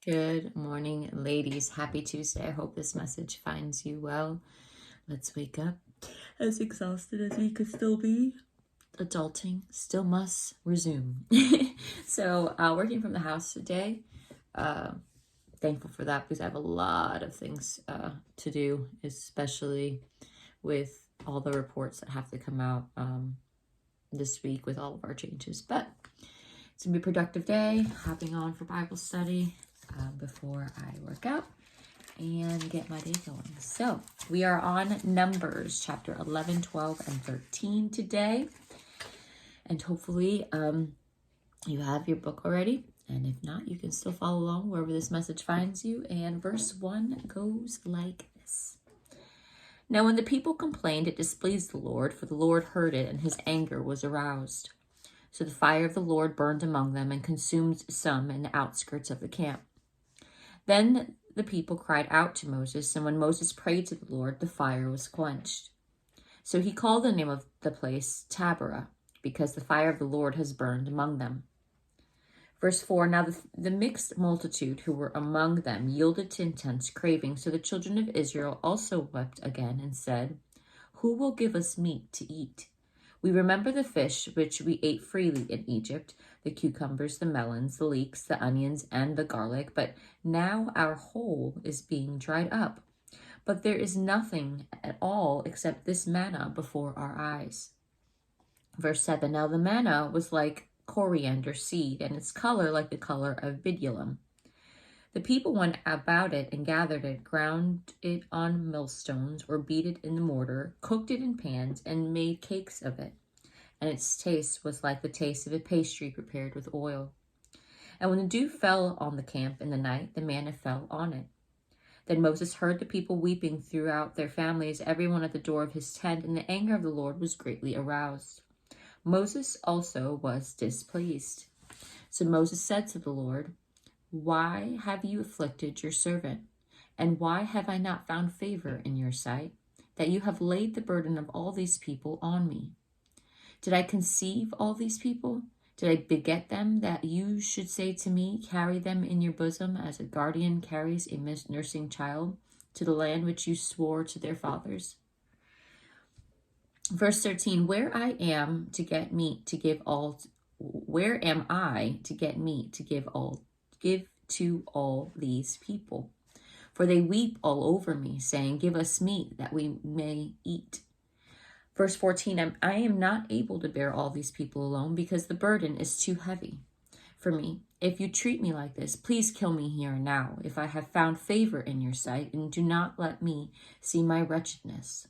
Good morning, ladies. Happy Tuesday. I hope this message finds you well. Let's wake up. As exhausted as we could still be, adulting still must resume. Working from the house today. Thankful for that because I have a lot of things to do, especially with all the reports that have to come out this week with all of our changes. But it's going to be a productive day, hopping on for Bible study before I work out and get my day going. So we are on Numbers chapter 11, 12, and 13 today. And hopefully you have your book already. And if not, you can still follow along wherever this message finds you. And verse 1 goes like this. Now when the people complained, it displeased the Lord, for the Lord heard it, and his anger was aroused. So the fire of the Lord burned among them and consumed some in the outskirts of the camp. Then the people cried out to Moses, and when Moses prayed to the Lord, the fire was quenched. So he called the name of the place Taberah, because the fire of the Lord has burned among them. Verse 4, now the mixed multitude who were among them yielded to intense craving, so the children of Israel also wept again and said, who will give us meat to eat? We remember the fish which we ate freely in Egypt, the cucumbers, the melons, the leeks, the onions, and the garlic, but now our whole is being dried up. But there is nothing at all except this manna before our eyes. Verse 7, now the manna was like coriander seed, and its color like the color of bdellium. The people went about it and gathered it, ground it on millstones, or beat it in the mortar, cooked it in pans, and made cakes of it. And its taste was like the taste of a pastry prepared with oil. And when the dew fell on the camp in the night, the manna fell on it. Then Moses heard the people weeping throughout their families, everyone at the door of his tent, and the anger of the Lord was greatly aroused. Moses also was displeased. So Moses said to the Lord, why have you afflicted your servant? And why have I not found favor in your sight, that you have laid the burden of all these people on me? Did I conceive all these people? Did I beget them, that you should say to me, carry them in your bosom as a guardian carries a nursing child to the land which you swore to their fathers? Verse 13, where am I to get meat to give to all these people? For they weep all over me, saying, give us meat that we may eat. Verse 14, I am not able to bear all these people alone, because the burden is too heavy for me. If you treat me like this, please kill me here and now, if I have found favor in your sight, and do not let me see my wretchedness.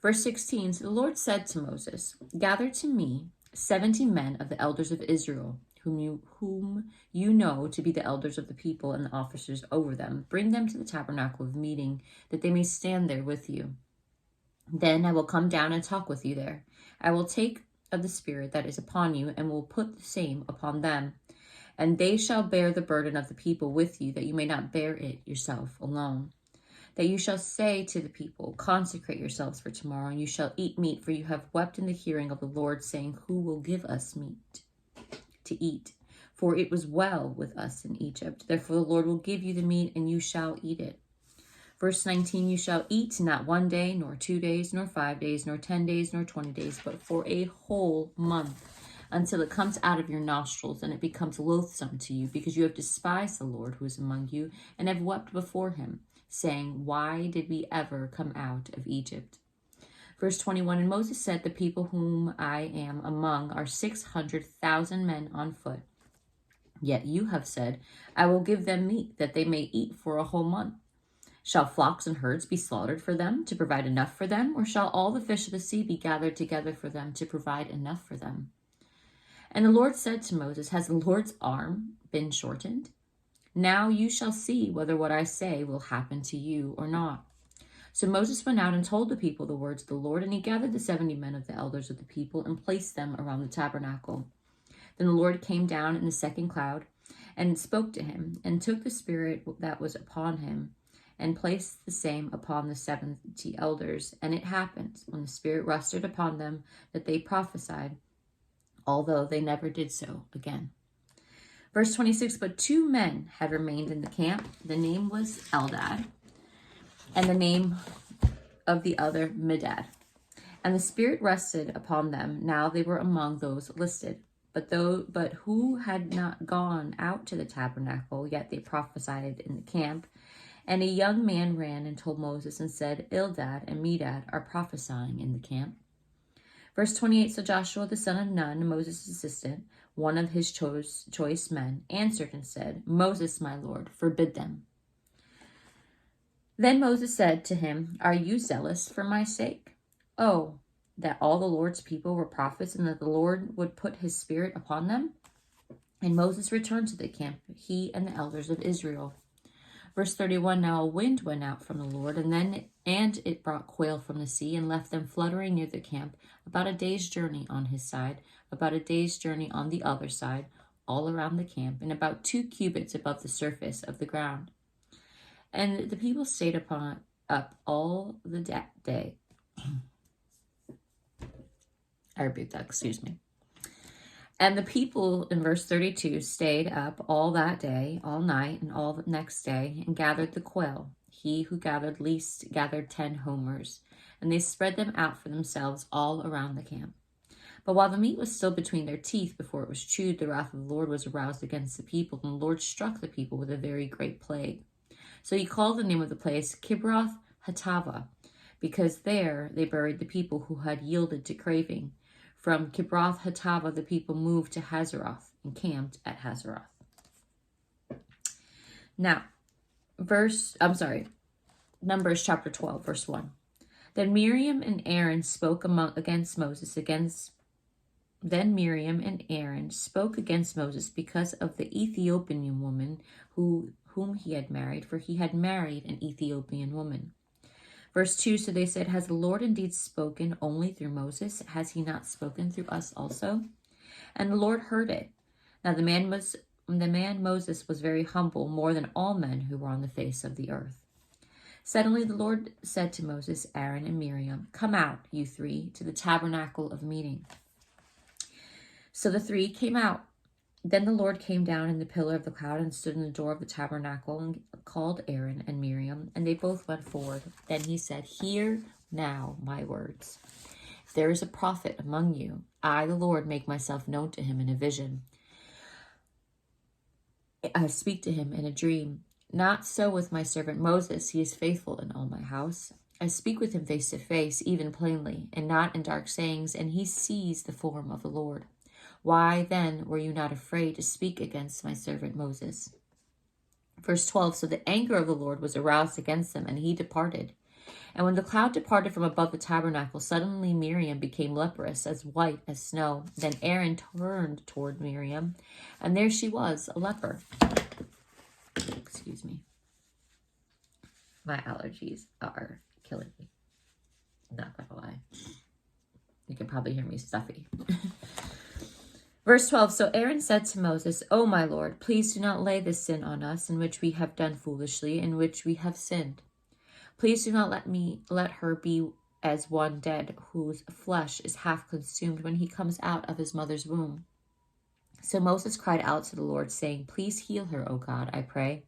Verse 16, so the Lord said to Moses, gather to me 70 men of the elders of Israel, whom you know to be the elders of the people and the officers over them. Bring them to the tabernacle of meeting, that they may stand there with you. Then I will come down and talk with you there. I will take of the Spirit that is upon you, and will put the same upon them. And they shall bear the burden of the people with you, that you may not bear it yourself alone. That you shall say to the people, consecrate yourselves for tomorrow, and you shall eat meat, for you have wept in the hearing of the Lord, saying, who will give us meat to eat? For it was well with us in Egypt. Therefore the Lord will give you the meat, and you shall eat it. Verse 19, you shall eat not 1 day, nor 2 days, nor 5 days, nor 10 days, nor 20 days, but for a whole month, until it comes out of your nostrils, and it becomes loathsome to you, because you have despised the Lord who is among you, and have wept before him, saying, why did we ever come out of Egypt? Verse 21, and Moses said, the people whom I am among are 600,000 men on foot. Yet you have said, I will give them meat, that they may eat for a whole month. Shall flocks and herds be slaughtered for them, to provide enough for them? Or shall all the fish of the sea be gathered together for them, to provide enough for them? And the Lord said to Moses, has the Lord's arm been shortened? Now you shall see whether what I say will happen to you or not. So Moses went out and told the people the words of the Lord, and he gathered the 70 men of the elders of the people and placed them around the tabernacle. Then the Lord came down in the second cloud and spoke to him, and took the Spirit that was upon him, and placed the same upon the 70 elders. And it happened, when the Spirit rested upon them, that they prophesied, although they never did so again. Verse 26, but 2 men had remained in the camp. The name was Eldad, and the name of the other Medad. And the Spirit rested upon them. Now they were among those listed. But who had not gone out to the tabernacle, yet they prophesied in the camp. And a young man ran and told Moses and said, Eldad and Medad are prophesying in the camp. Verse 28, so Joshua the son of Nun, Moses' assistant, one of his choice men, answered and said, Moses, my Lord, forbid them. Then Moses said to him, are you zealous for my sake? Oh, that all the Lord's people were prophets, and that the Lord would put his Spirit upon them? And Moses returned to the camp, he and the elders of Israel. Verse 31, now a wind went out from the Lord, and it brought quail from the sea, and left them fluttering near the camp, about a day's journey on his side, about a day's journey on the other side, all around the camp, and about 2 cubits above the surface of the ground. And the people stayed up all the day. I rebuke that, excuse me. And the people, in verse 32, stayed up all that day, all night, and all the next day, and gathered the quail. He who gathered least gathered 10 homers, and they spread them out for themselves all around the camp. But while the meat was still between their teeth before it was chewed, the wrath of the Lord was aroused against the people, and the Lord struck the people with a very great plague. So he called the name of the place Kibroth Hattava, because there they buried the people who had yielded to craving. From Kibroth Hattava, the people moved to Hazeroth and camped at Hazeroth. Now, Numbers chapter 12, verse 1. Then Miriam and Aaron spoke against Moses because of the Ethiopian woman whom he had married, for he had married an Ethiopian woman. Verse 2, so they said, has the Lord indeed spoken only through Moses? Has he not spoken through us also? And the Lord heard it. Now the man Moses was very humble, more than all men who were on the face of the earth. Suddenly the Lord said to Moses, Aaron, and Miriam, come out, you 3, to the tabernacle of meeting. So the 3 came out. Then the Lord came down in the pillar of the cloud and stood in the door of the tabernacle and called Aaron and Miriam, and they both went forward. Then he said, hear now my words. If there is a prophet among you, I, the Lord, make myself known to him in a vision. I speak to him in a dream. Not so with my servant Moses. He is faithful in all my house. I speak with him face to face, even plainly, and not in dark sayings, and he sees the form of the Lord. Why then were you not afraid to speak against my servant Moses? Verse 12, so the anger of the Lord was aroused against them, and he departed. And when the cloud departed from above the tabernacle, suddenly Miriam became leprous, as white as snow. Then Aaron turned toward Miriam, and there she was, a leper. Excuse me. My allergies are killing me. Not gonna lie. You can probably hear me stuffy. Verse 12, so Aaron said to Moses, O my Lord, please do not lay this sin on us, in which we have done foolishly, in which we have sinned. Please do not let her be as one dead, whose flesh is half consumed when he comes out of his mother's womb. So Moses cried out to the Lord, saying, please heal her, O God, I pray.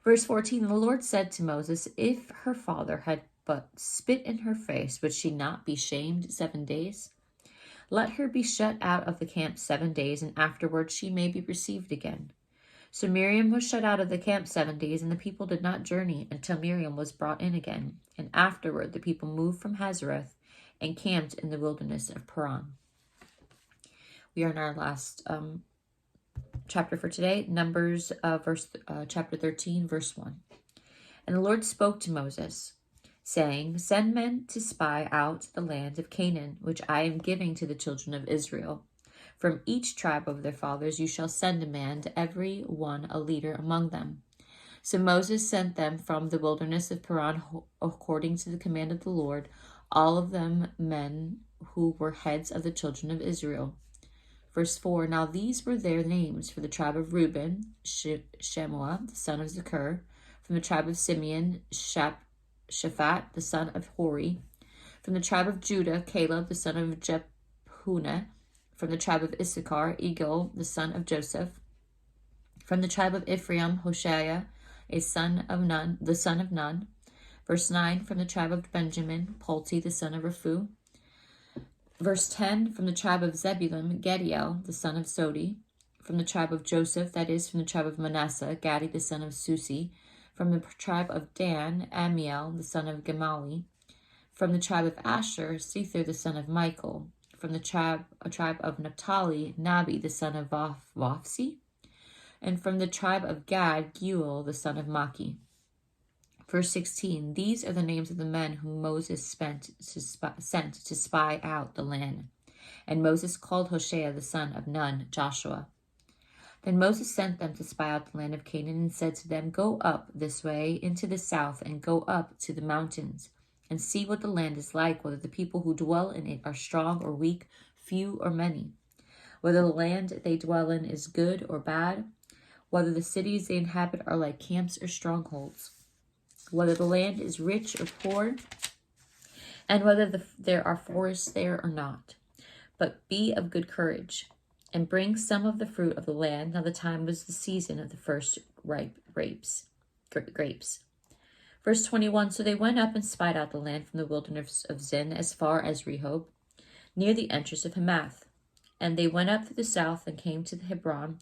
Verse 14, the Lord said to Moses, if her father had but spit in her face, would she not be shamed 7 days? Let her be shut out of the camp 7 days, and afterwards she may be received again. So Miriam was shut out of the camp 7 days, and the people did not journey until Miriam was brought in again. And afterward the people moved from Hazeroth and camped in the wilderness of Paran. We are in our last chapter for today, Numbers chapter 13, verse 1. And the Lord spoke to Moses, saying, send men to spy out the land of Canaan, which I am giving to the children of Israel. From each tribe of their fathers you shall send a man, to every one a leader among them. So Moses sent them from the wilderness of Paran according to the command of the Lord, all of them men who were heads of the children of Israel. Verse 4, now these were their names: for the tribe of Reuben, Shemua, the son of Zakur; from the tribe of Simeon, Shaphat, the son of Hori; from the tribe of Judah, Caleb, the son of Jephunneh; from the tribe of Issachar, Egil, the son of Joseph; From the tribe of Ephraim, Hoshea, the son of Nun. Verse 9, from the tribe of Benjamin, Palti, the son of Raphu. Verse 10, from the tribe of Zebulun, Gediel, the son of Sodi. From the tribe of Joseph, that is, from the tribe of Manasseh, Gadi, the son of Susi. From the tribe of Dan, Amiel, the son of Gemali. From the tribe of Asher, Sether, the son of Michael. From the tribe of Naphtali, Nabi, the son of Vophsi. And from the tribe of Gad, Geuel, the son of Maki. Verse 16, these are the names of the men whom Moses sent to spy out the land. And Moses called Hoshea, the son of Nun, Joshua. Then Moses sent them to spy out the land of Canaan and said to them, go up this way into the south and go up to the mountains and see what the land is like, whether the people who dwell in it are strong or weak, few or many, whether the land they dwell in is good or bad, whether the cities they inhabit are like camps or strongholds, whether the land is rich or poor, and whether there are forests there or not. But be of good courage, and bring some of the fruit of the land. Now the time was the season of the first ripe grapes. Verse 21, so they went up and spied out the land from the wilderness of Zin as far as Rehob, near the entrance of Hamath. And they went up to the south and came to the Hebron,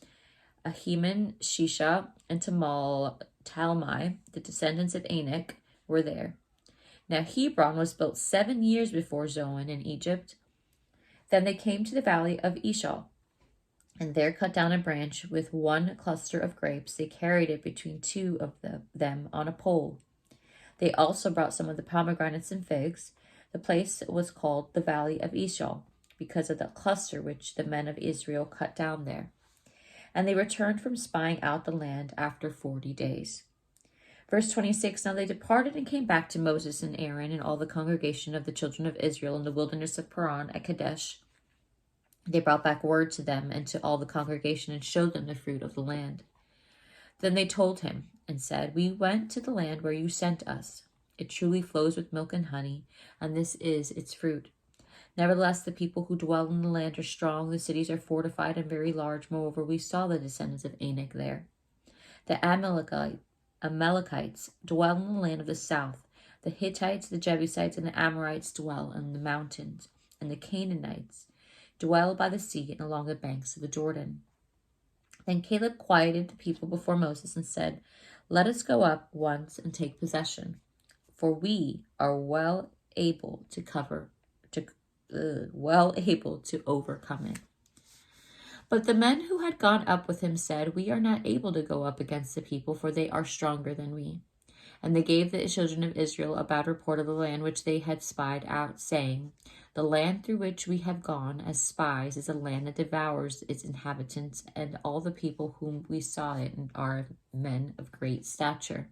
Ahiman, Shisha, and Talmai, the descendants of Anak, were there. Now Hebron was built 7 years before Zoan in Egypt. Then they came to the valley of Eshal, and there cut down a branch with one cluster of grapes. They carried it between two of them on a pole. They also brought some of the pomegranates and figs. The place was called the valley of Eshal, because of the cluster which the men of Israel cut down there. And they returned from spying out the land after 40 days. Verse 26, now they departed and came back to Moses and Aaron and all the congregation of the children of Israel in the wilderness of Paran at Kadesh. They brought back word to them and to all the congregation and showed them the fruit of the land. Then they told him and said, we went to the land where you sent us. It truly flows with milk and honey, and this is its fruit. Nevertheless, the people who dwell in the land are strong. The cities are fortified and very large. Moreover, we saw the descendants of Anak there. The Amalekites dwell in the land of the south. The Hittites, the Jebusites, and the Amorites dwell in the mountains. And the Canaanites dwell by the sea and along the banks of the Jordan. Then Caleb quieted the people before Moses and said, let us go up once and take possession, for we are well able to overcome it. But the men who had gone up with him said, we are not able to go up against the people, for they are stronger than we. And they gave the children of Israel a bad report of the land which they had spied out, saying, the land through which we have gone as spies is a land that devours its inhabitants, and all the people whom we saw it are men of great stature.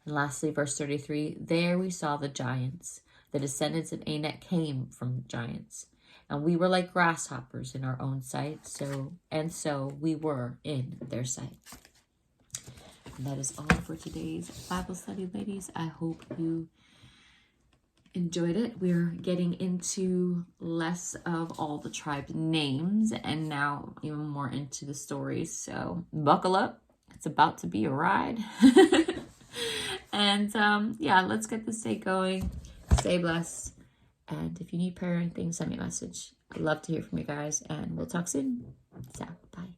And lastly, verse 33, there we saw the giants. The descendants of Anak came from giants, and we were like grasshoppers in our own sight, so we were in their sight. And that is all for today's Bible study, ladies. I hope you enjoyed it. We're getting into less of all the tribe names and now even more into the stories. So buckle up. It's about to be a ride. And yeah, let's get this day going. Stay blessed. And if you need prayer or anything, send me a message. I'd love to hear from you guys. And we'll talk soon. So, bye.